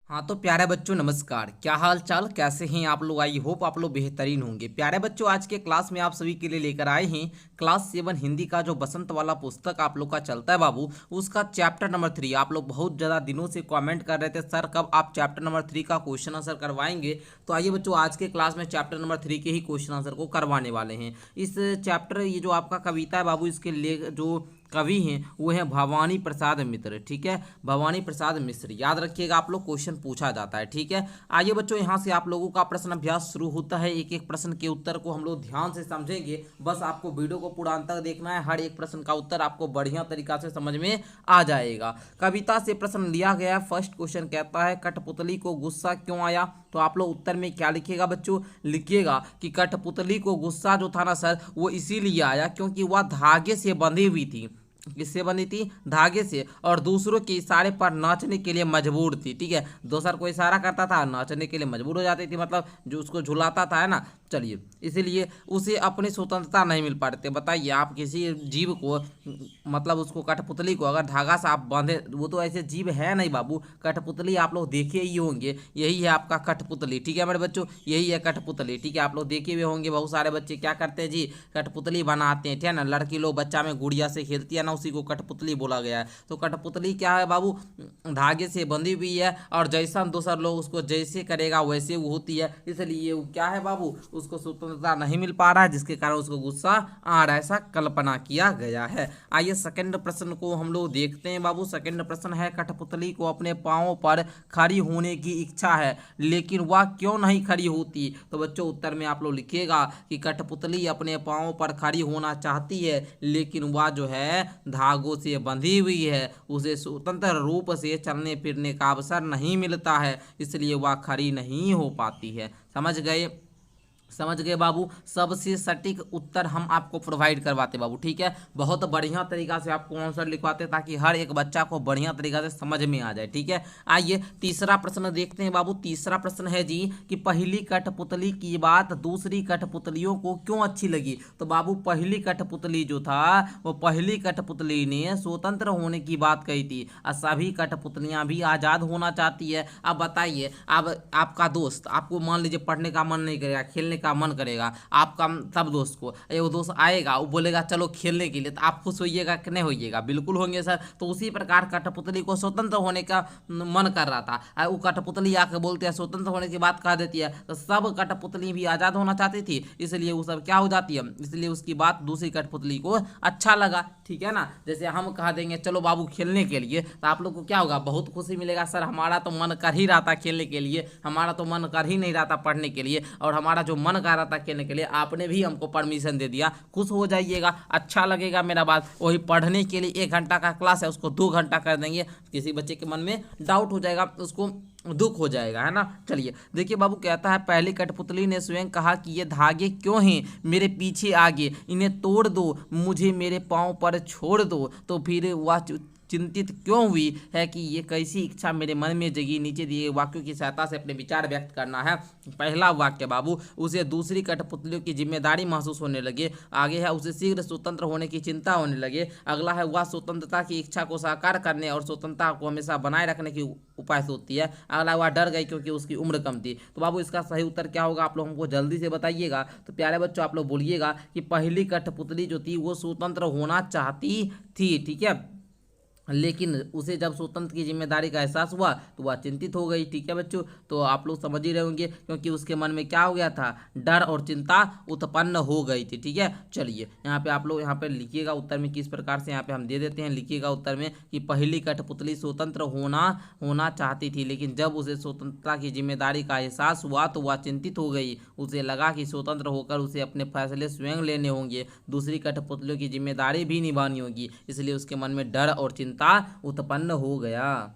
हाँ तो प्यारे बच्चों नमस्कार। क्या हाल चाल, कैसे हैं आप लोग। आई होप आप लोग बेहतरीन होंगे। प्यारे बच्चों, आज के क्लास में आप सभी के लिए लेकर आए हैं क्लास 7 हिंदी का जो बसंत वाला पुस्तक आप लोग का चलता है बाबू, उसका चैप्टर नंबर 3। आप लोग बहुत ज़्यादा दिनों से कमेंट कर रहे थे सर कब आप चैप्टर नंबर 3 का क्वेश्चन आंसर करवाएंगे। तो आइए बच्चों, आज के क्लास में चैप्टर नंबर 3 के ही क्वेश्चन आंसर को करवाने वाले हैं। इस चैप्टर, ये जो आपका कविता है बाबू, इसके ले जो कवि हैं वो हैं भवानी प्रसाद मिश्र। ठीक है, भवानी प्रसाद मिश्र, याद रखिएगा आप लोग, क्वेश्चन पूछा जाता है। ठीक है, आइए बच्चों, यहाँ से आप लोगों का प्रश्न अभ्यास शुरू होता है। एक एक प्रश्न के उत्तर को हम लोग ध्यान से समझेंगे। बस आपको वीडियो को पूरा अंत तक देखना है, हर एक प्रश्न का उत्तर आपको बढ़िया तरीका से समझ में आ जाएगा। कविता से प्रश्न लिया गया है। फर्स्ट क्वेश्चन कहता है कठपुतली को गुस्सा क्यों आया। तो आप लोग उत्तर में क्या लिखिएगा बच्चों, लिखिएगा कि कठपुतली को गुस्सा जो था ना सर, वो इसीलिए आया क्योंकि वह धागे से बंधी हुई थी। किससे बंधी थी? धागे से। और दूसरों के इशारे पर नाचने के लिए मजबूर थी। ठीक है, दूसर को इशारा करता था, नाचने के लिए मजबूर हो जाती थी, मतलब जो उसको झुलाता था, है ना। चलिए, इसीलिए उसे अपनी स्वतंत्रता नहीं मिल पाती। बताइए, आप किसी जीव को, मतलब उसको कठपुतली को अगर धागा से आप बांधे, वो तो ऐसे जीव है नहीं बाबू। कठपुतली आप लोग देखे ही होंगे, यही है आपका कठपुतली। ठीक है मेरे बच्चों, यही है कठपुतली। ठीक है, आप लोग देखे हुए होंगे। बहुत सारे बच्चे क्या करते हैं जी, कठपुतली बनाते हैं। ठीक है ना, लड़की लोग बच्चा में गुड़िया से खेलती है ना, उसी को कठपुतली बोला गया है। तो कठपुतली क्या है बाबू, धागे से बंधी हुई है, और जैसा दूसर लोग उसको जैसे करेगा वैसे वो होती है। इसलिए वो क्या है बाबू, उसको स्वतंत्रता नहीं मिल पा रहा है, जिसके कारण उसको गुस्सा आ रहा है, ऐसा कल्पना किया गया है। आइए सेकंड प्रश्न को हम लोग देखते हैं बाबू। सेकंड प्रश्न है कठपुतली को अपने पांवों पर खड़ी होने की इच्छा है, लेकिन वह क्यों नहीं खड़ी होती। तो बच्चों उत्तर में आप लोग लिखिएगा कि कठपुतली अपने पांवों पर खड़ी होना चाहती है, लेकिन वह जो है धागों से बंधी हुई है, उसे स्वतंत्र रूप से चलने फिरने का अवसर नहीं मिलता है, इसलिए वह खड़ी नहीं हो पाती है। समझ गए? समझ गए बाबू। सबसे सटीक उत्तर हम आपको प्रोवाइड करवाते बाबू। ठीक है, बहुत बढ़िया तरीका से आपको आंसर लिखवाते ताकि हर एक बच्चा को बढ़िया तरीका से समझ में आ जाए। ठीक है, आइए तीसरा प्रश्न देखते हैं बाबू। तीसरा प्रश्न है जी कि पहली कठपुतली की बात दूसरी कठपुतलियों को क्यों अच्छी लगी। तो बाबू पहली कठपुतली जो था, वो पहली कठपुतली ने स्वतंत्र होने की बात कही थी, और सभी कठपुतलियां भी आजाद होना चाहती है। अब बताइए, अब आपका दोस्त, आपको मान लीजिए पढ़ने का मन नहीं करेगा, खेलने का मन करेगा आपका, सब दोस्त को, वो दोस्त आएगा, वो बोलेगा चलो खेलने के लिए, तो आप खुश होइएगा कि नहीं होइएगा? बिल्कुल होंगे सर। तो उसी प्रकार कठपुतली को स्वतंत्र होने का मन कर रहा था, वो कठपुतली आके बोलते हैं स्वतंत्र होने की बात कह देती है, तो सब कठपुतली भी आजाद होना चाहती थी, इसलिए वो सब क्या हो जाती है, इसलिए उसकी बात दूसरी कठपुतली को अच्छा लगा। ठीक है ना, जैसे हम कह देंगे चलो बाबू खेलने के लिए, तो आप लोग को क्या होगा, बहुत खुशी मिलेगा। सर हमारा तो मन कर ही रहा था खेलने के लिए, हमारा तो मन कर ही नहीं रहा था पढ़ने के लिए, और हमारा जो मन कर रहा था खेलने के लिए, आपने भी हमको परमिशन दे दिया, खुश हो जाइएगा, अच्छा लगेगा मेरा बात। वही पढ़ने के लिए 1 घंटा का क्लास है, उसको 2 घंटा कर देंगे, किसी बच्चे के मन में डाउट हो जाएगा, उसको दुख हो जाएगा, है ना। चलिए देखिए बाबू, कहता है पहली कठपुतली ने स्वयं कहा कि ये धागे क्यों हैं मेरे पीछे आगे, इन्हें तोड़ दो, मुझे मेरे पाँव पर छोड़ दो। तो फिर वह चिंतित क्यों हुई है कि ये कैसी इच्छा मेरे मन में जगी। नीचे दिए वाक्यों की सहायता से अपने विचार व्यक्त करना है। पहला वाक्य बाबू, उसे दूसरी कठपुतलियों की जिम्मेदारी महसूस होने लगे। आगे है उसे शीघ्र स्वतंत्र होने की चिंता होने लगे। अगला है वह स्वतंत्रता की इच्छा को साकार करने और स्वतंत्रता को हमेशा बनाए रखने की उपाय सोचती है। अगला वह डर गई क्योंकि उसकी उम्र कम थी। तो बाबू इसका सही उत्तर क्या होगा, आप लोग हमको जल्दी से बताइएगा। तो प्यारे बच्चों आप लोग बोलिएगा कि पहली कठपुतली जो थी वो स्वतंत्र होना चाहती थी। ठीक है, लेकिन उसे जब स्वतंत्र की जिम्मेदारी का एहसास हुआ तो वह चिंतित हो गई। ठीक है बच्चों, तो आप लोग समझ ही रहे होंगे, क्योंकि उसके मन में क्या हो गया था, डर और चिंता उत्पन्न हो गई थी। ठीक है, चलिए यहाँ पे आप लोग यहाँ पे लिखिएगा उत्तर में किस प्रकार से, यहाँ पे हम दे देते हैं, लिखिएगा उत्तर में कि पहली कठपुतली स्वतंत्र होना चाहती थी, लेकिन जब उसे स्वतंत्रता की जिम्मेदारी का एहसास हुआ तो वह चिंतित हो गई। उसे लगा कि स्वतंत्र होकर उसे अपने फैसले स्वयं लेने होंगे, दूसरी कठपुतलियों की जिम्मेदारी भी निभानी होगी, इसलिए उसके मन में डर और चिंता उत्पन्न हो गया।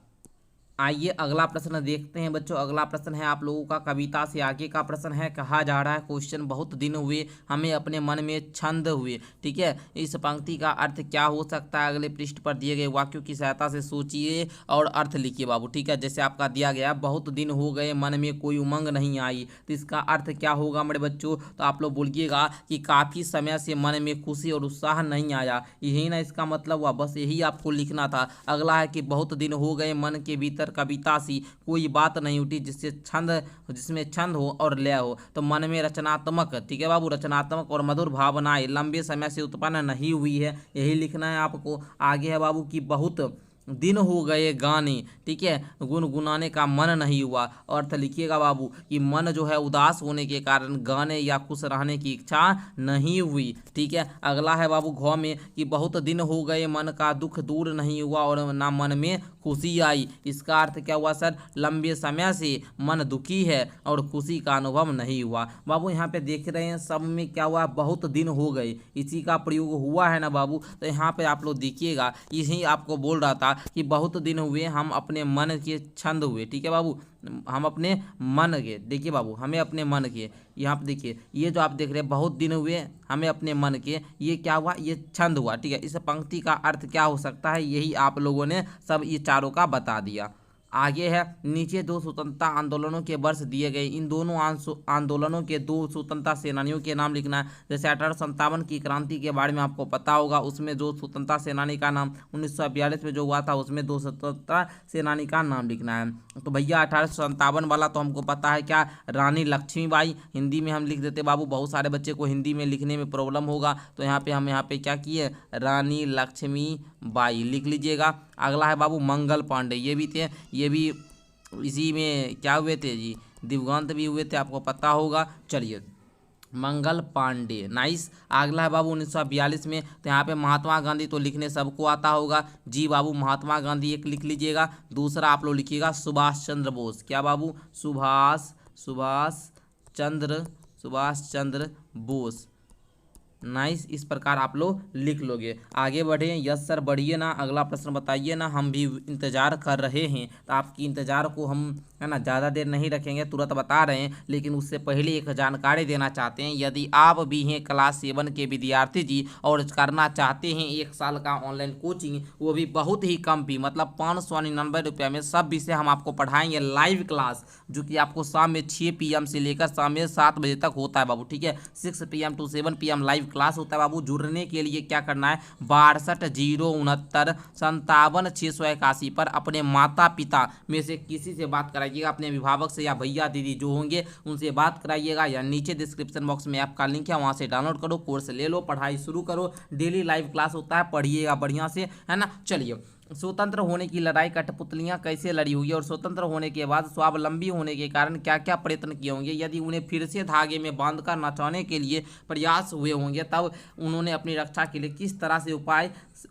आइए अगला प्रश्न देखते हैं बच्चों। अगला प्रश्न है आप लोगों का कविता से आगे का प्रश्न है। कहा जा रहा है क्वेश्चन, बहुत दिन हुए हमें अपने मन में छंद हुए। ठीक है, इस पंक्ति का अर्थ क्या हो सकता है, अगले पृष्ठ पर दिए गए वाक्यों की सहायता से सोचिए और अर्थ लिखिए बाबू। ठीक है, जैसे आपका दिया गया बहुत दिन हो गए मन में कोई उमंग नहीं आई, तो इसका अर्थ क्या होगा मेरे बच्चों। तो आप लोग बोलिएगा कि काफ़ी समय से मन में खुशी और उत्साह नहीं आया, यही ना इसका मतलब हुआ, बस यही आपको लिखना था। अगला है कि बहुत दिन हो गए मन के भीतर भीतर कविता सी कोई बात नहीं उठी जिसमें छंद हो और लय हो। तो मन में रचनात्मक, ठीक है बाबू, रचनात्मक और मधुर भावनाएं लंबे समय से उत्पन्न नहीं हुई है, यही लिखना है आपको। आगे है बाबू कि बहुत दिन हो गए गाने, ठीक है, गुनगुनाने का मन नहीं हुआ। अर्थ लिखिएगा बाबू कि मन जो है उदास होने के कारण गाने या खुश रहने की इच्छा नहीं हुई, ठीक है। अगला है बाबू घ में कि बहुत दिन हो गए मन का दुख दूर नहीं हुआ और ना मन में खुशी आई। इसका अर्थ क्या हुआ सर, लंबे समय से मन दुखी है और खुशी का अनुभव नहीं हुआ। बाबू यहाँ पे देख रहे हैं सब में क्या हुआ, बहुत दिन हो गए, इसी का प्रयोग हुआ है ना बाबू। तो यहाँ पे आप लोग देखिएगा, यही आपको बोल रहा था कि बहुत दिन हुए हम अपने मन के छंद हुए, ठीक है बाबू, हम अपने मन के, देखिए बाबू, हमें अपने मन के, यहाँ पे देखिए ये जो आप देख रहे हैं बहुत दिन हुए हमें अपने मन के, ये क्या हुआ, ये छंद हुआ, ठीक है। इस पंक्ति का अर्थ क्या हो सकता है, यही आप लोगों ने सब ये चारों का बता दिया। आगे है नीचे दो स्वतंत्रता आंदोलनों के वर्ष दिए गए, इन दोनों आंदोलनों के दो स्वतंत्रता सेनानियों के नाम लिखना है। जैसे 1857 की क्रांति के बारे में आपको पता होगा, उसमें दो स्वतंत्रता सेनानी का नाम, 1942 में जो हुआ था उसमें दो स्वतंत्रता सेनानी का नाम लिखना है। तो भैया 1857 वाला तो हमको पता है, क्या, रानी लक्ष्मीबाई, हिंदी में हम लिख देते बाबू, बहुत सारे बच्चे को हिंदी में लिखने में प्रॉब्लम होगा, तो यहाँ पे हम यहाँ पे क्या किए, रानी लक्ष्मीबाई लिख लीजिएगा। अगला है बाबू मंगल पांडे, ये भी थे, ये भी इसी में क्या हुए थे जी, दिवंगत भी हुए थे, आपको पता होगा। चलिए मंगल पांडे, नाइस। अगला है बाबू 1942 में, तो यहाँ पे महात्मा गांधी तो लिखने सबको आता होगा जी बाबू, महात्मा गांधी एक लिख लीजिएगा। दूसरा आप लोग लिखिएगा सुभाष चंद्र बोस, क्या बाबू, सुभाष चंद्र बोस, नाइस। इस प्रकार आप लोग लिख लोगे। आगे बढ़े, यस सर बढ़िए ना, अगला प्रश्न बताइए ना, हम भी इंतजार कर रहे हैं। तो आपकी इंतजार को हम, है ना, ज़्यादा देर नहीं रखेंगे, तुरंत बता रहे हैं, लेकिन उससे पहले एक जानकारी देना चाहते हैं। यदि आप भी हैं क्लास 7 के विद्यार्थी जी और करना चाहते हैं 1 साल का ऑनलाइन कोचिंग, वो भी बहुत ही कम फी, मतलब 599 रुपये में सब विषय हम आपको पढ़ाएंगे लाइव क्लास, जो कि आपको शाम में 6 PM से लेकर शाम में 7 बजे तक होता है बाबू, ठीक है। 6 PM to 7 PM live class होता है बाबू। जुड़ने के लिए क्या करना है, 62 069 57 681 पर अपने माता पिता में से किसी से बात कराइएगा, अपने अभिभावक से या भैया दीदी जो होंगे उनसे बात कराइएगा, या नीचे डिस्क्रिप्शन बॉक्स में ऐप का लिंक है, वहां से डाउनलोड करो, कोर्स ले लो, पढ़ाई शुरू करो। डेली लाइव क्लास होता है, पढ़िएगा बढ़िया से, है ना। चलिए, स्वतंत्र होने की लड़ाई कठपुतलियां कैसे लड़ी हुई है और स्वतंत्र होने के बाद स्वावलंबी होने के कारण क्या क्या प्रयत्न किए होंगे, यदि उन्हें फिर से धागे में बांधकर नचाने के लिए प्रयास हुए होंगे, तब उन्होंने अपनी रक्षा के लिए किस तरह से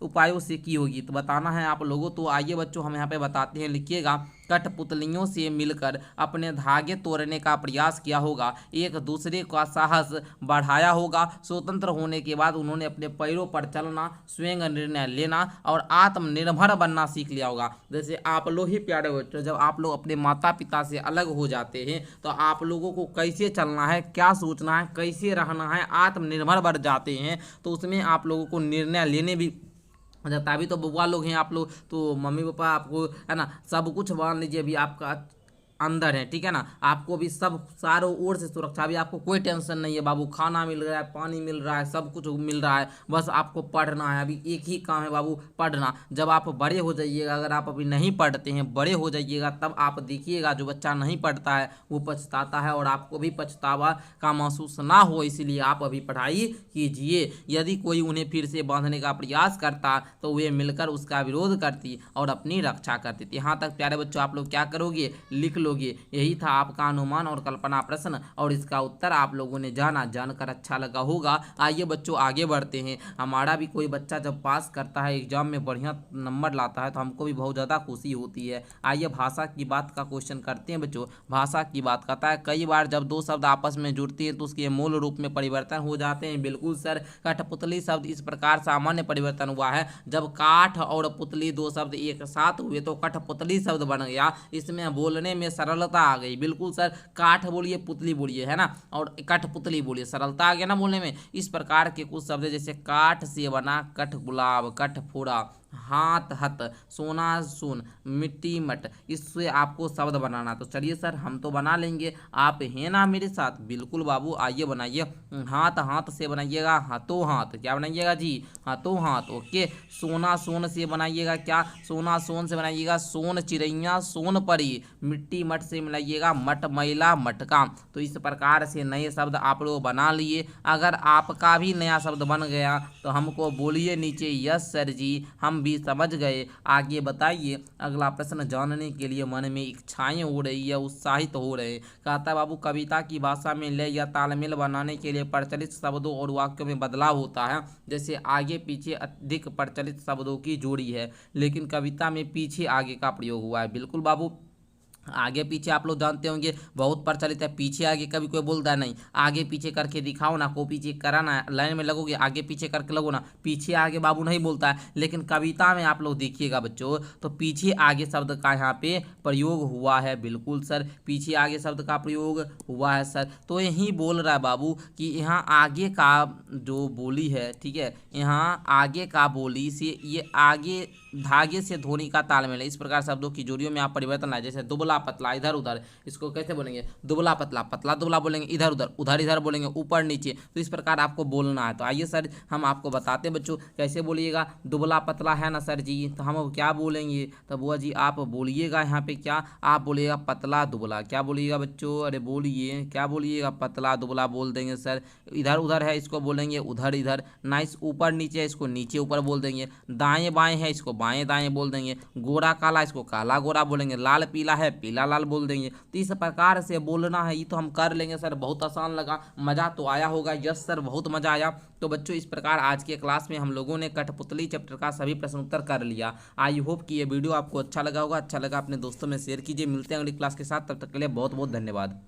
उपायों से की होगी, तो बताना है आप लोगों। तो आइए बच्चों हम यहाँ पे बताते हैं, लिखिएगा। कठपुतलियों से मिलकर अपने धागे तोड़ने का प्रयास किया होगा, एक दूसरे का साहस बढ़ाया होगा। स्वतंत्र होने के बाद उन्होंने अपने पैरों पर चलना, स्वयं निर्णय लेना और आत्मनिर्भर बनना सीख लिया होगा। जैसे आप लोग ही प्यारे बच्चों, जब आप लोग अपने माता पिता से अलग हो जाते हैं तो आप लोगों को कैसे चलना है, क्या सोचना है, कैसे रहना है, आत्मनिर्भर बन जाते हैं। तो उसमें आप लोगों को निर्णय लेने भी, अच्छा तभी तो बुआ लोग हैं आप लोग, तो मम्मी पापा आपको, है ना, सब कुछ मान लीजिए अभी आपका अंदर है, ठीक है ना, आपको भी सब चारों ओर से सुरक्षा, भी आपको कोई टेंशन नहीं है बाबू, खाना मिल रहा है, पानी मिल रहा है, सब कुछ मिल रहा है, बस आपको पढ़ना है। अभी एक ही काम है बाबू, पढ़ना। जब आप बड़े हो जाइएगा, अगर आप अभी नहीं पढ़ते हैं, बड़े हो जाइएगा, तब आप देखिएगा जो बच्चा नहीं पढ़ता है वो पछताता है, और आपको भी पछतावा का महसूस ना हो, इसीलिए आप अभी पढ़ाई कीजिए। यदि कोई उन्हें फिर से बांधने का प्रयास करता तो वे मिलकर उसका विरोध करती और अपनी रक्षा करती थी। यहाँ तक प्यारे बच्चों आप लोग क्या करोगे, लिख लो। यही था आपका अनुमान और कल्पना प्रश्न, और इसका उत्तर आप लोगों ने जानकर अच्छा लगा होगा। आइए बच्चों आगे बढ़ते हैं। हमारा भी कोई बच्चा जब पास करता है, एग्जाम में बढ़िया नंबर लाता है, तो हमको भी बहुत ज़्यादा खुशी होती है। आइए भाषा की बात का क्वेश्चन करते हैं बच्चों। भाषा की बात करता है, कई बार जब दो शब्द आपस में जुड़ती हैं तो उसके मूल रूप में परिवर्तन हो जाते हैं। बिल्कुल सर, कठपुतली शब्द इस प्रकार सामान्य परिवर्तन हुआ है, जब काठ और पुतली दो शब्द एक साथ हुए तो कठपुतली शब्द बन गया। इसमें बोलने में सरलता आ गई। बिल्कुल सर, काठ बोलिए पुतली बोलिए, है ना, और कठपुतली बोलिए, सरलता आ गया ना बोलने में। इस प्रकार के कुछ शब्द जैसे काठ से बना कठ गुलाब, कठ फोड़ा, हाथ हत, सोना सोन, मिट्टी मट, इससे आपको शब्द बनाना। तो चलिए सर हम तो बना लेंगे, आप हैं ना मेरे साथ? बिल्कुल बाबू, आइए बनाइए। हाथ हाथ से बनाइएगा हाथों हाथ, क्या बनाइएगा जी? हाथों हाथ। ओके। सोना सोन से बनाइएगा क्या? सोना सोन से बनाइएगा सोन चिड़ैया सोन परी। मिट्टी मट से बनाइएगा मट मैला मटका। तो इस प्रकार से नए शब्द आप लोग बना लिए। अगर आपका भी नया शब्द बन गया तो हमको बोलिए नीचे यस सर जी, हम भी समझ गए। आगे बताइए अगला प्रश्न जानने के लिए मन में इच्छाएं हो रही है, उत्साहित हो रहे। कहता है बाबू, कविता की भाषा में लय या तालमेल बनाने के लिए प्रचलित शब्दों और वाक्यों में बदलाव होता है। जैसे आगे पीछे अधिक प्रचलित शब्दों की जोड़ी है, लेकिन कविता में पीछे आगे का प्रयोग हुआ है। बिल्कुल बाबू, आगे पीछे आप लोग जानते होंगे बहुत प्रचलित है। पीछे आगे कभी कोई बोलता नहीं, आगे पीछे करके दिखाओ ना, कॉपी चेक कराना है, लाइन में लगोगे आगे पीछे करके लगो ना, पीछे आगे बाबू नहीं बोलता है। लेकिन कविता में आप लोग देखिएगा बच्चों, तो पीछे आगे शब्द का यहाँ पे प्रयोग हुआ है। बिल्कुल सर, पीछे आगे शब्द का प्रयोग हुआ है सर। तो यही बोल रहा है बाबू कि यहाँ आगे का जो बोली है, ठीक है, यहाँ आगे का बोली से ये आगे धागे से ध्वनि का तालमेल है। इस प्रकार शब्दों की जोड़ियों में आप परिवर्तन लाए। जैसे दुबला पतला, इधर उधर, इसको कैसे बोलेंगे? दुबला पतला, पतला दुबला बोलेंगे, इधर उधर, उधर इधर बोलेंगे, ऊपर नीचे। तो इस प्रकार आपको बोलना है। तो आइए सर हम आपको बताते हैं बच्चों कैसे बोलिएगा। दुबला पतला है ना सर जी, तो हम क्या बोलेंगे? तो बुआ जी आप बोलिएगा यहाँ पे क्या? आप बोलिएगा पतला दुबला। क्या बोलिएगा बच्चों? अरे बोलिए, क्या बोलिएगा? पतला दुबला बोल देंगे सर। इधर उधर है, इसको बोलेंगे उधर इधर। नाइस, ऊपर नीचे है, इसको नीचे ऊपर बोल देंगे। दाएं बाएं है, इसको बाएं दाएं बोल देंगे। गोरा काला, इसको काला गोरा बोलेंगे। लाल पीला है, पीला लाल बोल देंगे। तो इस प्रकार से बोलना है, ये तो हम कर लेंगे सर। बहुत आसान लगा, मज़ा तो आया होगा? यस सर, बहुत मज़ा आया। तो बच्चों इस प्रकार आज के क्लास में हम लोगों ने कठपुतली चैप्टर का सभी प्रश्न उत्तर कर लिया। आई होप कि ये वीडियो आपको अच्छा लगा होगा। अच्छा लगा अपने दोस्तों में शेयर कीजिए। मिलते हैं अगली क्लास के साथ, तब तक के लिए बहुत बहुत धन्यवाद।